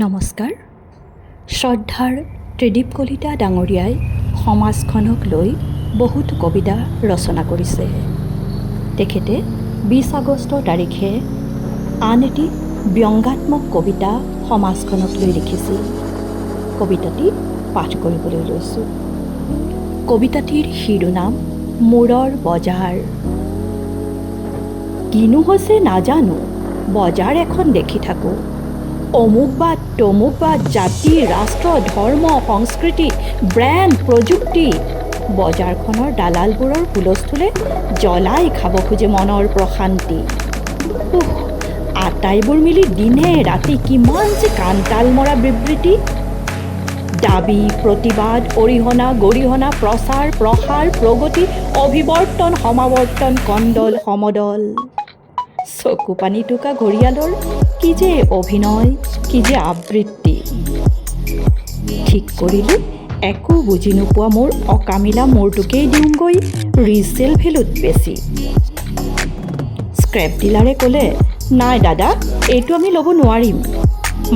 নমস্কাৰ। শ্ৰদ্ধাৰ ত্ৰিদীপ কলিতা ডাঙৰীয়াই সমাজখনক লৈ বহুতো কবিতা ৰচনা কৰিছে। তেখেতে 20 আগষ্ট তাৰিখে আন এটি ব্যংগাত্মক কবিতা সমাজখনক লৈ লিখিছিল। কবিতাটি পাঠ কৰিবলৈ লৈছোঁ। কবিতাটিৰ শিৰোনাম মূৰৰ বজাৰ। কিনো হৈছে নাজানো, বজাৰ এখন দেখি থাকোঁ। অমুকবাদ তমুকবাদ, জাতি, ৰাষ্ট্ৰ, ধৰ্ম, সংস্কৃতি, ব্ৰেণ্ড, প্ৰযুক্তি। বজাৰখনৰ দালালবোৰৰ হুলস্থুলে জ্বলাই খাব খোজে মনৰ প্ৰশান্তি। আটাইবোৰ মিলি দিনে ৰাতি কিমান যে কাণতাল মৰা বিবৃতি। দাবী, প্ৰতিবাদ, অৰিহণা, গৰিহণা, প্ৰচাৰ, প্ৰসাৰ, প্ৰগতি, অভিৱৰ্তন, সমাৱৰ্তন, কণ্ডল, সমদল। চকু পানী টোকা ঘৰিয়ালৰ কি যে অভিনয়, কি যে আবৃত্তি। ঠিক কৰিলোঁ, একো বুজি নোপোৱা মোৰ অকামিলা মূৰটোকেই দিওঁগৈ ৰিচেল ভেলুত বেছি। স্ক্ৰেপ ডিলাৰে ক'লে, নাই দাদা, এইটো আমি ল'ব নোৱাৰিম।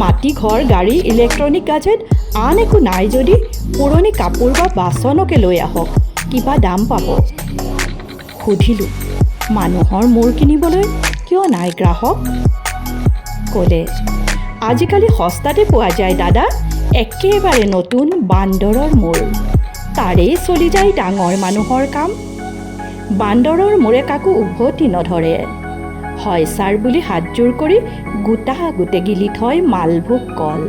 মাটি, ঘৰ, গাড়ী, ইলেক্ট্ৰনিক গাজেট আন একো নাই যদি পুৰণি কাপোৰ বা বাচনকে লৈ আহক, কিবা দাম পাব। সুধিলোঁ, মানুহৰ মূৰ কিনিবলৈ কিয় নাই গ্ৰাহক? ক'লে, আজিকালি সস্তাতে পোৱা যায় দাদা, একেবাৰে নতুন বান্দৰৰ মূৰ। তাৰেই চলি যায় ডাঙৰ মানুহৰ কাম। বান্দৰৰ মূৰে কাকো উভতি নধৰে। হয় ছাৰ বুলি হাতযোৰ কৰি গোটা গোটে গিলি থয় মালভোগ কল।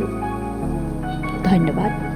ধন্যবাদ।